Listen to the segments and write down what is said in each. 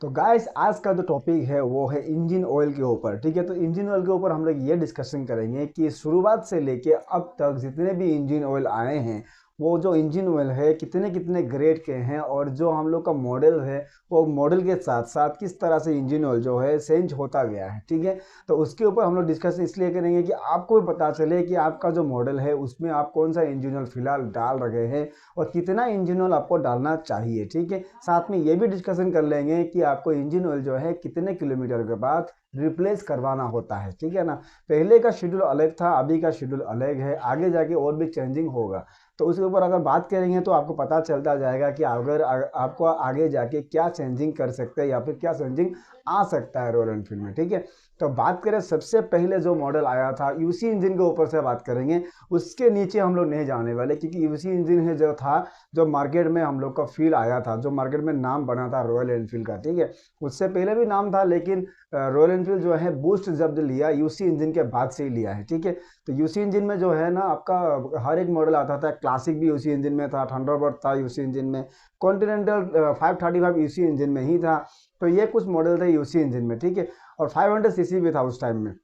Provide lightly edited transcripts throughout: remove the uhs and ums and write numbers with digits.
तो गाइस आज का जो टॉपिक है वो है इंजन ऑयल के ऊपर। ठीक है, तो इंजन ऑयल के ऊपर हम लोग ये डिस्कशन करेंगे कि शुरुआत से लेके अब तक जितने भी इंजन ऑयल आए हैं वो जो इंजन ऑयल है कितने कितने ग्रेड के हैं, और जो हम लोग का मॉडल है वो मॉडल के साथ साथ किस तरह से इंजन ऑयल जो है चेंज होता गया है। ठीक है, तो उसके ऊपर हम लोग डिस्कशन इसलिए करेंगे कि आपको भी पता चले कि आपका जो मॉडल है उसमें आप कौन सा इंजन ऑयल फिलहाल डाल रहे हैं और कितना इंजन ऑयल आपको डालना चाहिए। ठीक है, साथ में ये भी डिस्कशन कर लेंगे कि आपको इंजन ऑयल जो है कितने किलोमीटर के बाद रिप्लेस करवाना होता है। ठीक है ना, पहले का शेड्यूल अलग था, अभी का शेड्यूल अलग है, आगे जाके और भी चेंजिंग होगा। तो उसके ऊपर अगर बात करेंगे तो आपको पता चलता जाएगा कि अगर आपको आगे जाके क्या चेंजिंग कर सकते हैं या फिर क्या चेंजिंग आ सकता है रॉयल एनफील्ड में। ठीक है, तो बात करें सबसे पहले जो मॉडल आया था यूसी इंजन के ऊपर से बात करेंगे। उसके नीचे हम लोग नहीं जाने वाले, क्योंकि यूसी इंजन है जो था, जो मार्केट में हम लोग का फील आया था, जो मार्केट में नाम बना था रॉयल एनफील्ड का। ठीक है, उससे पहले भी नाम था, लेकिन रॉयल एनफील्ड जो है बूस्ट जब लिया यूसी इंजन के बाद से ही लिया है। ठीक है, तो यूसी इंजन में जो है ना आपका हर एक मॉडल आता था। क्लासिक भी यूसी इंजन में था, थंडरबर्ड था यूसी इंजन में, कॉन्टिनेंटल 535 यूसी इंजन में ही था। तो ये कुछ मॉडल थे यूसी इंजन में। ठीक है, और 500 सीसी भी था उस टाइम में।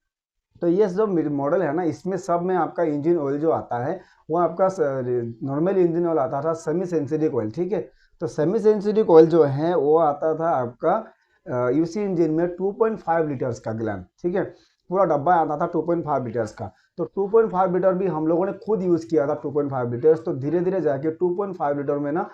तो ये जो मॉडल है ना, इसमें सब में आपका इंजन ऑयल जो आता है वो आपका नॉर्मल इंजन ऑयल आता था सेमी सेंसिटिक ऑयल। ठीक है, तो सेमी सेंसिटिक ऑयल जो है वो आता था आपका यूसी इंजन में 2.5 लीटर्स का गैलन। ठीक है, पूरा डब्बा आता था 2.5 लीटर्स का। तो 2.5 लीटर भी हम लोगों ने खुद यूज़ किया था 2.5 लीटर्स। तो धीरे धीरे जाके 2.5 लीटर में ना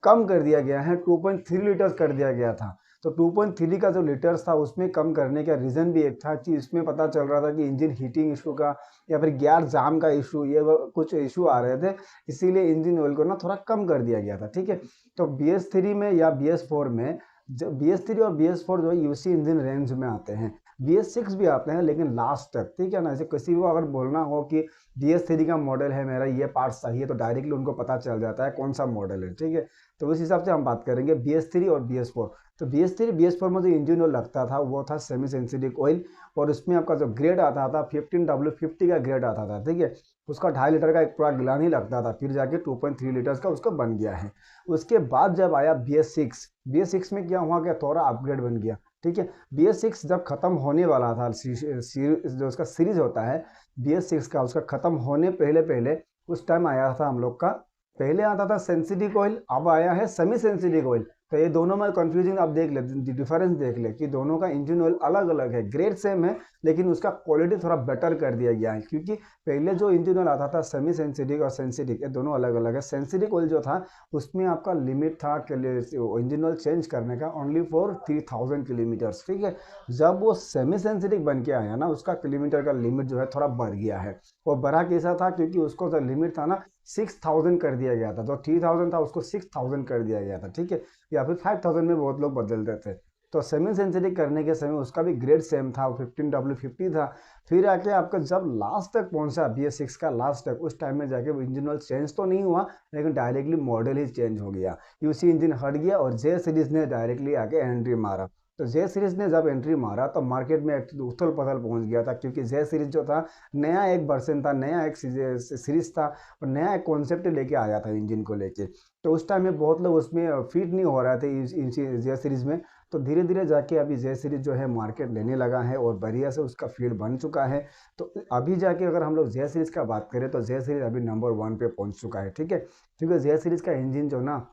कम कर दिया गया है, 2.3 लीटर्स कर दिया गया था। तो 2.3 का जो लीटर्स था उसमें कम करने का रीज़न भी एक था कि इसमें पता चल रहा था कि इंजन हीटिंग इशू का या फिर गियर जाम का इशू, ये कुछ इशू आ रहे थे, इसीलिए इंजन ऑयल को ना थोड़ा कम कर दिया गया था। ठीक है, तो BS3 में या BS4 में, जब BS3 और BS4 जो है यूसी इंजन रेंज में आते हैं, BS6 भी आते हैं लेकिन लास्ट तक। ठीक है ना, ऐसे किसी को अगर बोलना हो कि BS3 का मॉडल है, मेरा ये पार्ट चाहिए, तो डायरेक्टली उनको पता चल जाता है कौन सा मॉडल है। ठीक है, तो उस हिसाब से हम बात करेंगे BS3 और BS4। तो BS3 BS4 में जो इंजन ऑयल लगता था वो था सेमी सेंसिटिक ऑयल, और उसमें आपका जो ग्रेड आता था 15W50 का ग्रेड आता था। ठीक है, उसका 2.5 लीटर का एक पूरा गिलान ही लगता था, फिर जाके 2.3 लीटर्स का उसका बन गया है। उसके बाद जब आया BS6 में क्या हुआ, क्या थोड़ा अपग्रेड बन गया। ठीक है, BS6 जब खत्म होने वाला था, जो उसका सीरीज होता है BS6 का, उसका खत्म होने पहले पहले उस टाइम आया था हम लोग का, पहले आता था सेंसिटिक ऑयल, अब आया है सेमी सेंसिटिक ऑयल। तो ये दोनों में कंफ्यूजिंग आप देख ले, डिफरेंस देख ले कि दोनों का इंजन ऑयल अलग अलग है, ग्रेड सेम है लेकिन उसका क्वालिटी थोड़ा बेटर कर दिया गया है। क्योंकि पहले जो इंजन ऑयल आता था सेमी सेंसिटिक और सेंसिटिक, ये दोनों अलग अलग है। सेंसिटिक ऑयल जो था उसमें आपका लिमिट था इंजन ऑयल चेंज करने का ओनली फॉर 3000 किलोमीटर्स। ठीक है, जब वो सेमी सेंसिटिक बन के आया ना, उसका किलोमीटर का लिमिट जो है थोड़ा बढ़ गया है। वो बढ़ा कैसा था, क्योंकि उसको जो लिमिट था ना 6000 कर दिया गया था, जो 3000 था उसको 6000 कर दिया गया था। ठीक है, या फिर 5000 में बहुत लोग बदलते थे। तो सेमी सेंचुरी करने के समय उसका भी ग्रेड सेम था, 15W50 था। फिर आके आपका जब लास्ट तक पहुंचा BS6 का लास्ट तक, उस टाइम में जाके वो इंजन ऑयल चेंज तो नहीं हुआ, लेकिन डायरेक्टली मॉडल ही चेंज हो गया, यूसी इंजन हट गया और जे सीरीज ने डायरेक्टली आके एंट्री मारा। तो जे सीरीज ने जब एंट्री मारा तो मार्केट में उथल पथल पहुंच गया था, क्योंकि जे सीरीज जो था नया एक वर्जन था, नया एक सीरीज था, और नया एक कॉन्सेप्ट लेके आया था इंजन को लेके। तो उस टाइम में बहुत लोग उसमें फिट नहीं हो रहे थे इस जे सीरीज में। तो धीरे धीरे जाके अभी जे सीरीज जो है मार्केट लेने लगा है और बढ़िया से उसका फील्ड बन चुका है। तो अभी जाके अगर हम लोग जे सीरीज का बात करें तो जे सीरीज अभी नंबर 1 पे पहुंच चुका है। ठीक है, क्योंकि जे सीरीज का इंजन जो ना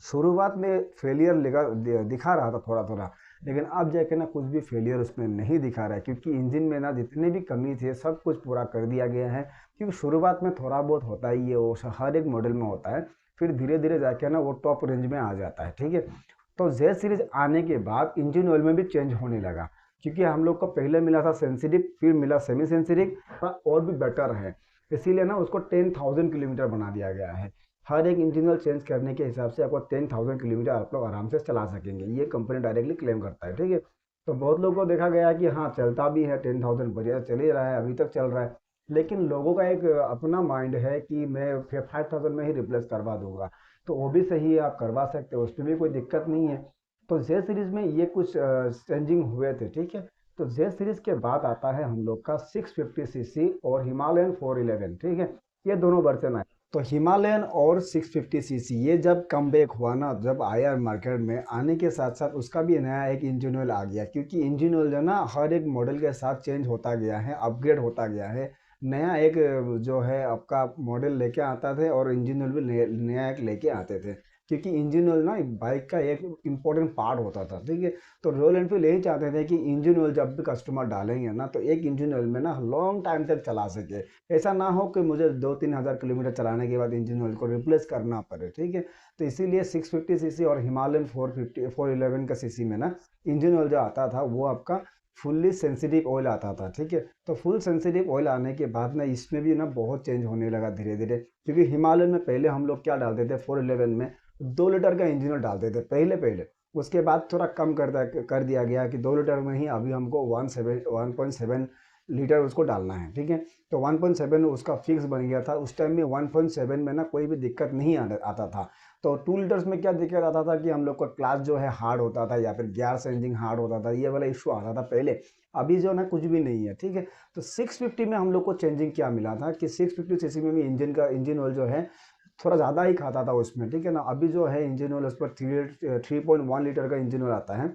शुरुआत में फेलियर दिखा रहा था थोड़ा थोड़ा, लेकिन अब जाके ना कुछ भी फेलियर उसमें नहीं दिखा रहा है, क्योंकि इंजन में ना जितने भी कमी थे सब कुछ पूरा कर दिया गया है। क्योंकि शुरुआत में थोड़ा बहुत होता ही है, वो हर एक मॉडल में होता है, फिर धीरे धीरे जाके ना वो टॉप रेंज में आ जाता है। ठीक है, तो जेड सीरीज आने के बाद इंजन ऑयल में भी चेंज होने लगा, क्योंकि हम लोग को पहले मिला था सेंसिटिव, फिर मिला सेमी सेंसिटिव और भी बेटर है, इसीलिए ना उसको 10,000 किलोमीटर बना दिया गया है। हर एक इंजन ऑयल चेंज करने के हिसाब से आपको 10,000 किलोमीटर आप लोग आराम से चला सकेंगे, ये कंपनी डायरेक्टली क्लेम करता है। ठीक है, तो बहुत लोगों को देखा गया कि हाँ चलता भी है, 10,000 बढ़िया चल ही रहा है, अभी तक चल रहा है। लेकिन लोगों का एक अपना माइंड है कि मैं 5,000 में ही रिप्लेस करवा दूंगा, तो वो भी सही है, आप करवा सकते हो, उसमें भी कोई दिक्कत नहीं है। तो जे सीरीज में ये कुछ चेंजिंग हुए थे। ठीक है, तो जे सीरीज के बाद आता है हम लोग का 650 सीसी और हिमालयन 411। ठीक है, ये दोनों वर्जन आए। तो हिमालयन और 650 सीसी ये जब कम बैक हुआ ना, जब आया मार्केट में, आने के साथ साथ उसका भी नया एक इंजन ऑयल आ गया, क्योंकि इंजन ऑयल जो ना हर एक मॉडल के साथ चेंज होता गया है, अपग्रेड होता गया है। नया एक जो है आपका मॉडल लेके आता थे और इंजन ऑयल भी नया एक लेके आते थे, क्योंकि इंजन ऑयल ना बाइक का एक इम्पोर्टेंट पार्ट होता था, ठीक है। तो रॉयल एनफील्ड यही चाहते थे कि इंजन ऑयल जब भी कस्टमर डालेंगे ना, तो एक इंजन ऑयल में ना लॉन्ग टाइम तक चला सके। ऐसा ना हो कि मुझे 2-3 हज़ार किलोमीटर चलाने के बाद इंजन ऑयल को रिप्लेस करना पड़े, ठीक है। तो इसीलिए 650 सीसी और हिमालयन 411 का सीसी में ना इंजन ऑयल जो आता था वो आपका फुल्ली सेंसिटिव ऑयल आता था, ठीक है। तो फुल सेंसिटिव ऑयल आने के बाद ना इसमें भी ना बहुत चेंज होने लगा धीरे धीरे, क्योंकि हिमालयन में पहले हम लोग क्या डालते थे, 411 में 2 लीटर का इंजन ऑयल डालते थे पहले पहले। उसके बाद थोड़ा कम कर दिया गया कि 2 लीटर में ही अभी हमको 1.7 लीटर उसको डालना है, ठीक है। तो 1.7 उसका फिक्स बन गया था। उस टाइम में 1.7 में ना कोई भी दिक्कत नहीं आता था। तो 2 लीटर्स में क्या दिक्कत आता था कि हम लोग का क्लास जो है हार्ड होता था, या फिर गियर चेंजिंग हार्ड होता था, ये वाला इशू आता था पहले। अभी जो ना कुछ भी नहीं है, ठीक है। तो 650 में हम लोग को चेंजिंग क्या मिला था कि 650 सीसी में भी इंजन ऑयल जो है थोड़ा ज़्यादा ही खाता था उसमें, ठीक है ना। अभी जो है इंजन ऑयल उस पर 3.1 लीटर का इंजन ऑयल आता है,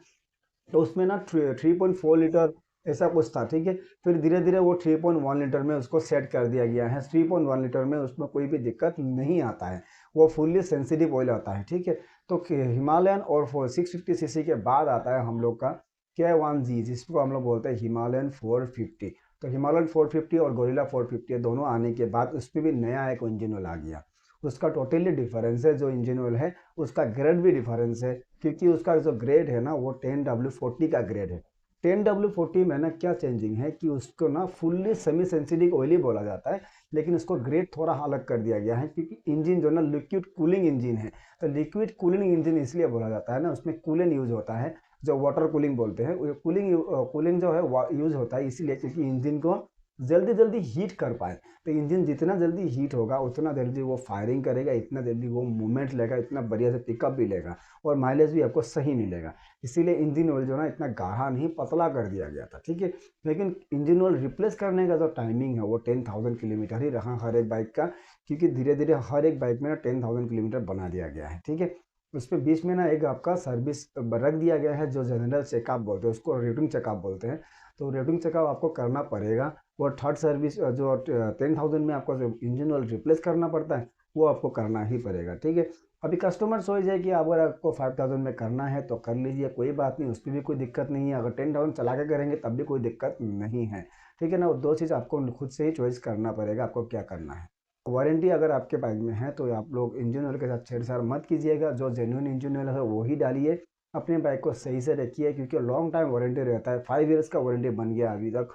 तो उसमें ना 3.4 लीटर ऐसा कुछ था, ठीक है। फिर धीरे धीरे वो 3.1 लीटर में उसको सेट कर दिया गया है। 3.1 लीटर में उसमें कोई भी दिक्कत नहीं आता है, वो फुल्ली सेंसिटिव ऑयल आता है, ठीक है। तो हिमालयन और 650 सीसी के बाद आता है हम लोग का K1Z, जिसको हम लोग बोलते हैं हिमालयन 450। तो हिमालयन 450 और गोरिल्ला 450 दोनों आने के बाद उसमें भी नया एक इंजन ऑयल आ गया। उसका टोटली डिफरेंस है, जो इंजन ऑयल है उसका ग्रेड भी डिफरेंस है, क्योंकि उसका जो ग्रेड है ना वो 10W40 का ग्रेड है। 10W40 में ना क्या चेंजिंग है कि उसको ना फुल्ली सेमी सेंसिटिव ऑयल ही बोला जाता है, लेकिन उसको ग्रेड थोड़ा अलग कर दिया गया है, क्योंकि इंजन जो ना लिक्विड कूलिंग इंजन है। तो लिक्विड कूलिंग इंजन इसलिए बोला जाता है ना, उसमें कूलेंट यूज होता है, जो वाटर कूलिंग बोलते हैं। कूलिंग जो है यूज होता है इसीलिए क्योंकि इंजन को जल्दी जल्दी हीट कर पाए। तो इंजन जितना जल्दी हीट होगा उतना जल्दी वो फायरिंग करेगा, इतना जल्दी वो मूवमेंट लेगा, इतना बढ़िया से पिकअप भी लेगा, और माइलेज भी आपको सही मिलेगा। इसीलिए इंजन ऑयल जो ना इतना गाढ़ा नहीं, पतला कर दिया गया था, ठीक है। लेकिन इंजन ऑयल रिप्लेस करने का जो टाइमिंग है वो 10,000 किलोमीटर ही रहा हर एक बाइक का, क्योंकि धीरे धीरे हर एक बाइक में ना 10,000 किलोमीटर बना दिया गया है, ठीक है। उसमें बीच में ना एक आपका सर्विस रख दिया गया है, जो जनरल चेकअप बोलते हैं, उसको रूटीन चेकअप बोलते हैं। तो रूटीन चेकअप आपको करना पड़ेगा। और थर्ड सर्विस जो 10,000 में आपको जो इंजन ऑयल रिप्लेस करना पड़ता है वो आपको करना ही पड़ेगा, ठीक है। अभी कस्टमर सोच जाए कि अगर आपको 5,000 में करना है तो कर लीजिए, कोई बात नहीं, उसमें भी कोई दिक्कत नहीं है। अगर 10,000 चला के करेंगे तब भी कोई दिक्कत नहीं है, ठीक है ना। वो दो चीज़ आपको खुद से ही चॉइस करना पड़ेगा, आपको क्या करना है। वारंटी अगर आपके बाइक में है तो आप लोग इंजन ऑयल के साथ छेड़छाड़ मत कीजिएगा, जो जेन्युइन इंजन ऑयल है वो ही डालिए। अपने बाइक को सही से रखिए, क्योंकि लॉन्ग टाइम वारंटी रहता है। 5 ईयर्स का वारंटी बन गया अभी तक।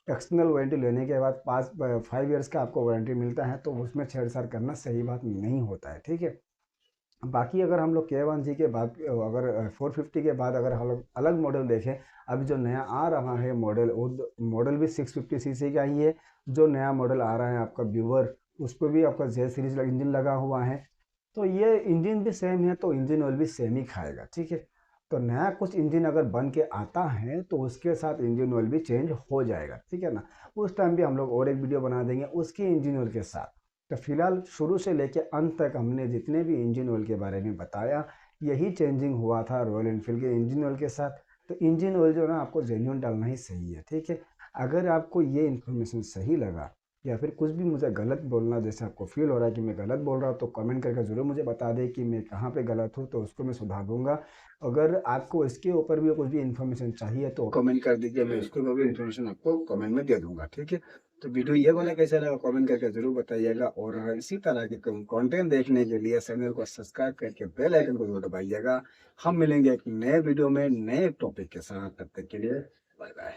एक्सटर्नल वारंटी लेने के बाद 5 ईयर्स का आपको वारंटी मिलता है, तो उसमें छेड़छाड़ करना सही बात नहीं होता है, ठीक है। बाकी अगर हम लोग K1Z के बाद अगर 450 के बाद अगर हम लोग अलग मॉडल देखें, अभी जो नया आ रहा है मॉडल, वो मॉडल भी 650 सीसी का ही है। जो नया मॉडल आ रहा है आपका व्यूवर, उस पर भी आपका Z सीरीज इंजन लगा हुआ है। तो ये इंजन भी सेम है, तो इंजन ऑयल भी सेम ही खाएगा, ठीक है। तो नया कुछ इंजन अगर बन के आता है तो उसके साथ इंजन ऑयल भी चेंज हो जाएगा, ठीक है ना। उस टाइम भी हम लोग और एक वीडियो बना देंगे उसके इंजन ऑयल के साथ। तो फिलहाल शुरू से लेकर अंत तक हमने जितने भी इंजन ऑयल के बारे में बताया, यही चेंजिंग हुआ था रॉयल एनफील्ड के इंजन ऑयल के साथ। तो इंजन ऑयल जो है ना आपको जेन्युइन डालना ही सही है, ठीक है। अगर आपको ये इन्फॉर्मेशन सही लगा, या फिर कुछ भी मुझे गलत बोलना जैसे आपको फील हो रहा है कि मैं गलत बोल रहा हूँ, तो कमेंट करके ज़रूर मुझे बता दें कि मैं कहाँ पे गलत हूँ, तो उसको मैं सुधार दूंगा। अगर आपको इसके ऊपर भी कुछ भी इन्फॉर्मेशन चाहिए तो कमेंट कर दीजिए, मैं उसको भी इन्फॉर्मेशन आपको कमेंट में दे दूंगा, ठीक है। तो वीडियो ये वाला कैसा लगा कमेंट करके जरूर बताइएगा, और इसी तरह के कंटेंट देखने के लिए चैनल को सब्सक्राइब करके बेल आइकन को जरूर दबाइएगा। हम मिलेंगे एक नए वीडियो में नए टॉपिक के साथ, तब तक के लिए बाय बाय।